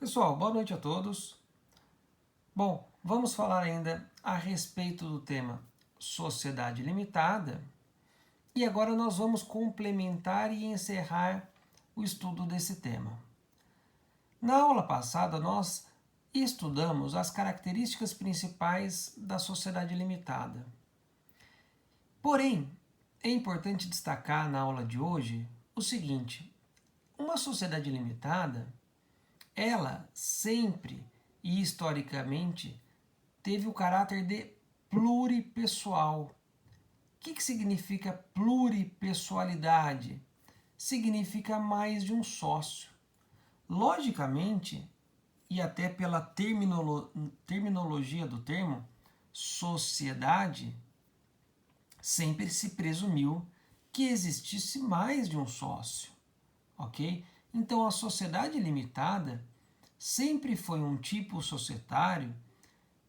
Pessoal, boa noite a todos. Bom, vamos falar ainda a respeito do tema sociedade limitada e agora nós vamos complementar e encerrar o estudo desse tema. Na aula passada nós estudamos as características principais da sociedade limitada. Porém, é importante destacar na aula de hoje o seguinte: uma sociedade limitada ela sempre e historicamente teve o caráter de pluripessoal. O que significa pluripessoalidade? Significa mais de um sócio. Logicamente, e até pela terminologia do termo, sociedade, sempre se presumiu que existisse mais de um sócio, ok? Então, a sociedade limitada sempre foi um tipo societário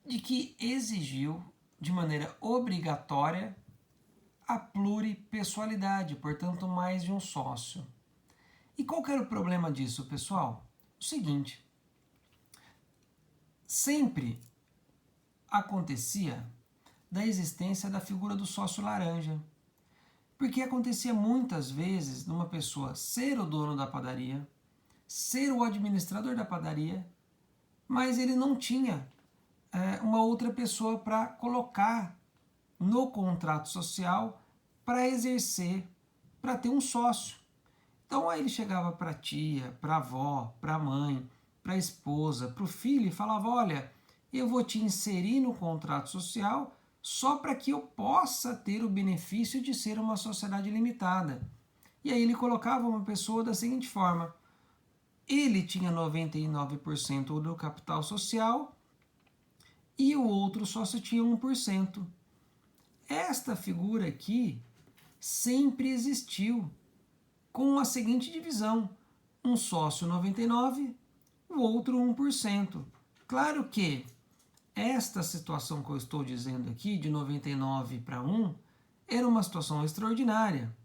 de que exigiu, de maneira obrigatória, a pluripessoalidade, portanto, mais de um sócio. E qual que era o problema disso, pessoal? O seguinte: sempre acontecia da existência da figura do sócio laranja. Porque acontecia muitas vezes numa pessoa ser o dono da padaria, ser o administrador da padaria, mas ele não tinha uma outra pessoa para colocar no contrato social para exercer, para ter um sócio. Então aí ele chegava para a tia, para a avó, para a mãe, para a esposa, para o filho e falava: olha, eu vou te inserir no contrato social só para que eu possa ter o benefício de ser uma sociedade limitada. E aí ele colocava uma pessoa da seguinte forma: ele tinha 99% do capital social e o outro sócio tinha 1%. Esta figura aqui sempre existiu, com a seguinte divisão: um sócio 99%, o outro 1%. Claro que esta situação que eu estou dizendo aqui, de 99 para 1, era uma situação extraordinária,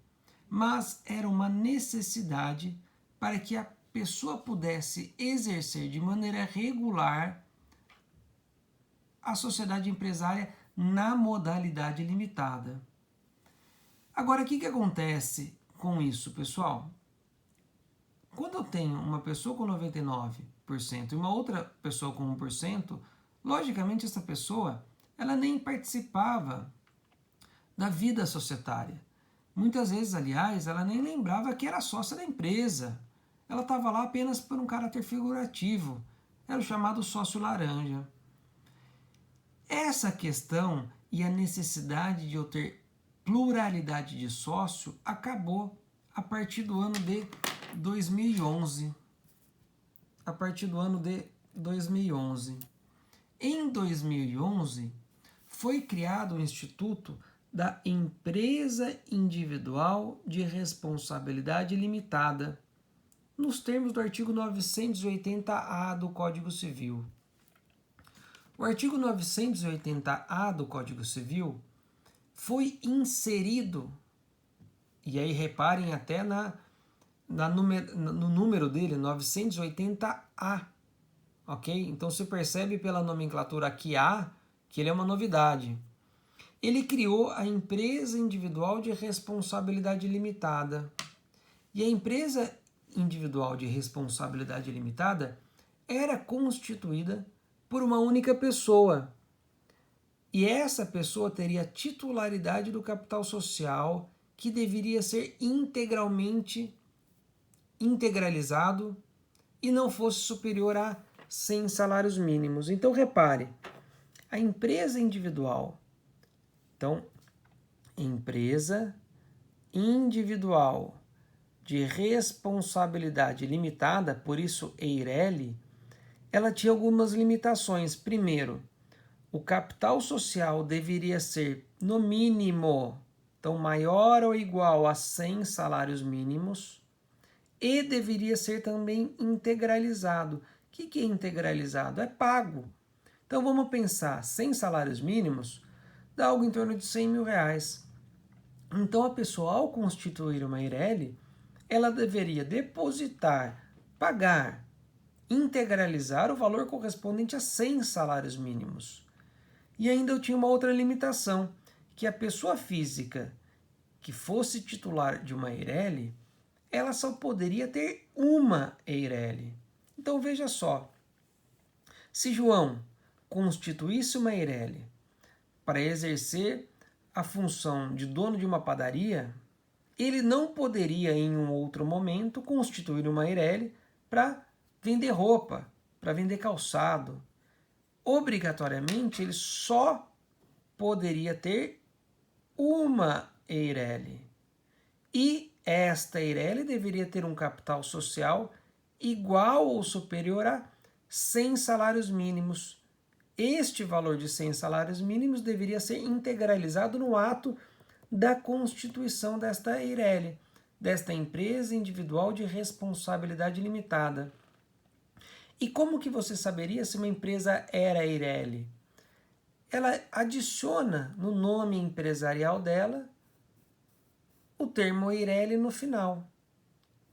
mas era uma necessidade para que a pessoa pudesse exercer de maneira regular a sociedade empresária na modalidade limitada. Agora, o que acontece com isso, pessoal? Quando eu tenho uma pessoa com 99% e uma outra pessoa com 1%, logicamente essa pessoa ela nem participava da vida societária. Muitas vezes, aliás, ela nem lembrava que era sócia da empresa. Ela estava lá apenas por um caráter figurativo. Era o chamado sócio laranja. Essa questão e a necessidade de eu ter pluralidade de sócio acabou a partir do ano de 2011. A partir do ano de 2011. Em 2011, foi criado o Instituto da Empresa Individual de Responsabilidade Limitada, nos termos do artigo 980-A do Código Civil. O artigo 980-A do Código Civil foi inserido, e aí reparem até no número dele, 980-A, ok? Então se percebe pela nomenclatura aqui A, que ele é uma novidade. Ele criou a Empresa Individual de Responsabilidade Limitada. E a Empresa Individual de Responsabilidade Limitada era constituída por uma única pessoa. E essa pessoa teria titularidade do capital social, que deveria ser integralizado e não fosse superior a 100 salários mínimos. Então repare, a empresa individual, então empresa individual de responsabilidade limitada, por isso EIRELI, ela tinha algumas limitações. Primeiro, o capital social deveria ser, no mínimo, então maior ou igual a 100 salários mínimos, e deveria ser também integralizado. O que é integralizado? É pago. Então vamos pensar, 100 salários mínimos dá algo em torno de 100 mil reais. Então a pessoa, ao constituir uma EIRELI, ela deveria depositar, pagar integralizar o valor correspondente a 100 salários mínimos. E ainda eu tinha uma outra limitação, que a pessoa física que fosse titular de uma EIRELI, ela só poderia ter uma EIRELI. Então veja só, se João constituísse uma EIRELI para exercer a função de dono de uma padaria, ele não poderia em um outro momento constituir uma EIRELI para vender roupa, para vender calçado. Obrigatoriamente ele só poderia ter uma EIRELI. E esta EIRELI deveria ter um capital social igual ou superior a 100 salários mínimos. Este valor de 100 salários mínimos deveria ser integralizado no ato da constituição desta EIRELI, desta empresa individual de responsabilidade limitada. E como que você saberia se uma empresa era EIRELI? Ela adiciona no nome empresarial dela o termo EIRELI no final.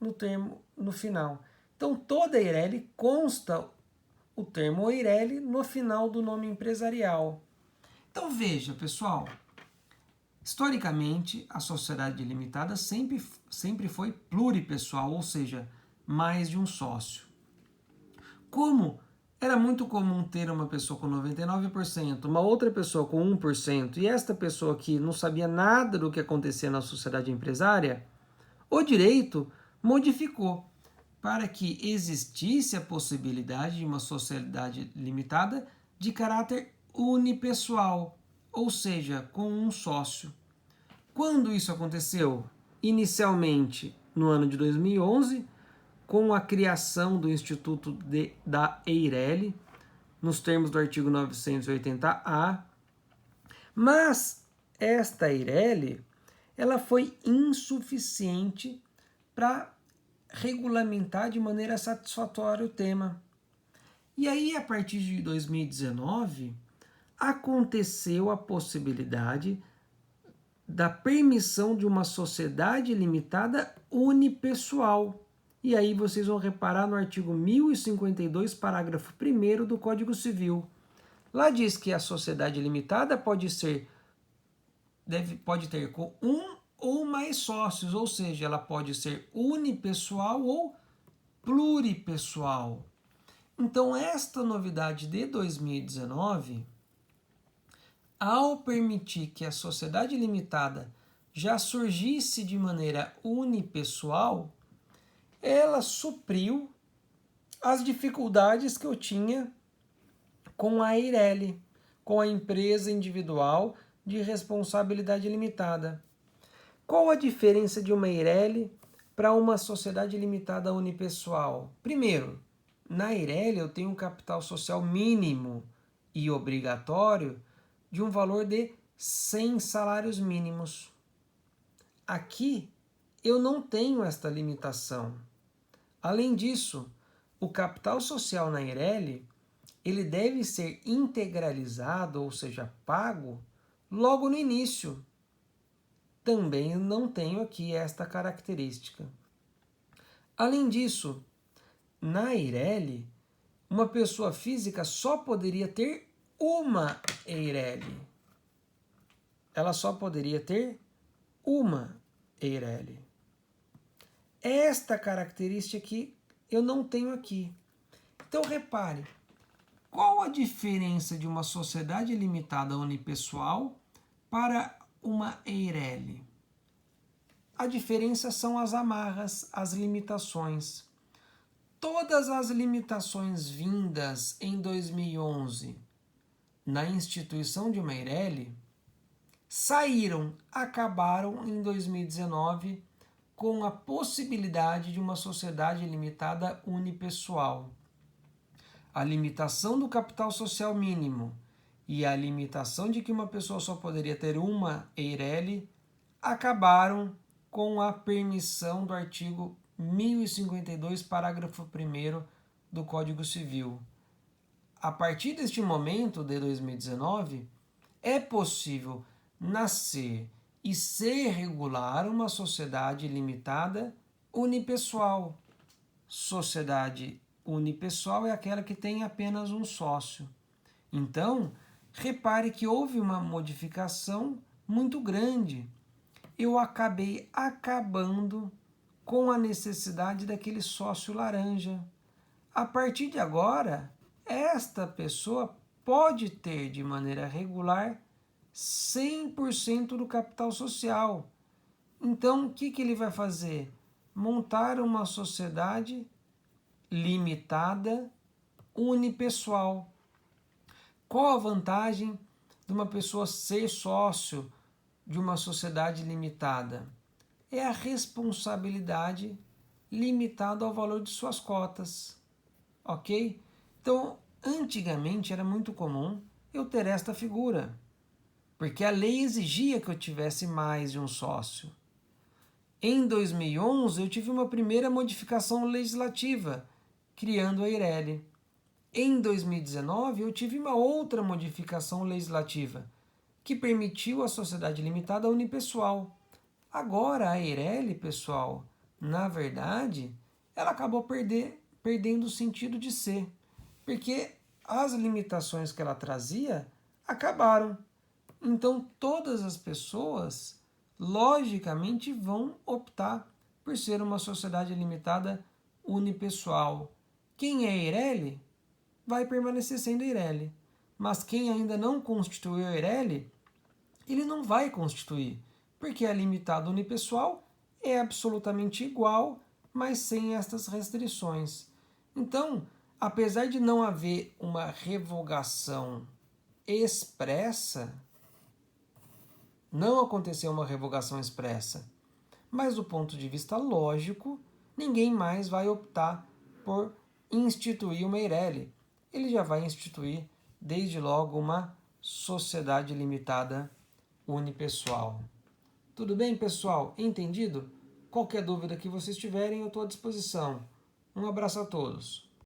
No final. Então, toda EIRELI consta o termo EIRELI no final do nome empresarial. Então, veja, pessoal, historicamente, a sociedade limitada sempre foi pluripessoal, ou seja, mais de um sócio. Como era muito comum ter uma pessoa com 99%, uma outra pessoa com 1%, e esta pessoa que não sabia nada do que acontecia na sociedade empresária, o direito modificou para que existisse a possibilidade de uma sociedade limitada de caráter unipessoal, ou seja, com um sócio. Quando isso aconteceu? Inicialmente no ano de 2011, com a criação do Instituto da EIRELI, nos termos do artigo 980-A, mas esta EIRELI ela foi insuficiente para regulamentar de maneira satisfatória o tema. E aí, a partir de 2019, aconteceu a possibilidade da permissão de uma sociedade limitada unipessoal. E aí vocês vão reparar no artigo 1052, parágrafo 1º do Código Civil. Lá diz que a sociedade limitada pode ter com um ou mais sócios, ou seja, ela pode ser unipessoal ou pluripessoal. Então, esta novidade de 2019, ao permitir que a sociedade limitada já surgisse de maneira unipessoal, ela supriu as dificuldades que eu tinha com a EIRELI, com a empresa individual de responsabilidade limitada. Qual a diferença de uma EIRELI para uma sociedade limitada unipessoal? Primeiro, na EIRELI eu tenho um capital social mínimo e obrigatório de um valor de 100 salários mínimos. Aqui eu não tenho esta limitação. Além disso, o capital social na EIRELI ele deve ser integralizado, ou seja, pago, logo no início. Também não tenho aqui esta característica. Além disso, na EIRELI, uma pessoa física só poderia ter uma EIRELI. Ela só poderia ter uma EIRELI. Esta característica aqui eu não tenho aqui. Então repare, qual a diferença de uma sociedade limitada unipessoal para uma EIRELI? A diferença são as amarras, as limitações. Todas as limitações vindas em 2011 na instituição de uma EIRELI acabaram em 2019 com a possibilidade de uma sociedade limitada unipessoal. A limitação do capital social mínimo e a limitação de que uma pessoa só poderia ter uma EIRELI acabaram com a permissão do artigo 1052, parágrafo 1º do Código Civil. A partir deste momento de 2019, é possível nascer e ser regular uma sociedade limitada unipessoal. Sociedade unipessoal é aquela que tem apenas um sócio. Então, repare que houve uma modificação muito grande. Eu acabei acabando com a necessidade daquele sócio laranja. A partir de agora, esta pessoa pode ter de maneira regular 100% do capital social. Então, o que ele vai fazer? Montar uma sociedade limitada, unipessoal. Qual a vantagem de uma pessoa ser sócio de uma sociedade limitada? É a responsabilidade limitada ao valor de suas cotas. Ok? Então, antigamente era muito comum eu ter esta figura, porque a lei exigia que eu tivesse mais de um sócio. Em 2011, eu tive uma primeira modificação legislativa, criando a Eireli. Em 2019, eu tive uma outra modificação legislativa, que permitiu a sociedade limitada unipessoal. Agora, a Eireli, pessoal, na verdade, ela acabou perdendo o sentido de ser, porque as limitações que ela trazia acabaram. Então, todas as pessoas, logicamente, vão optar por ser uma sociedade limitada unipessoal. Quem é Eireli vai permanecer sendo Eireli, mas quem ainda não constituiu Eireli, ele não vai constituir, porque a limitada unipessoal é absolutamente igual, mas sem estas restrições. Então, apesar de não haver uma revogação expressa, não aconteceu uma revogação expressa, mas do ponto de vista lógico, ninguém mais vai optar por instituir uma Eireli. Ele já vai instituir, desde logo, uma sociedade limitada unipessoal. Tudo bem, pessoal? Entendido? Qualquer dúvida que vocês tiverem, eu estou à disposição. Um abraço a todos.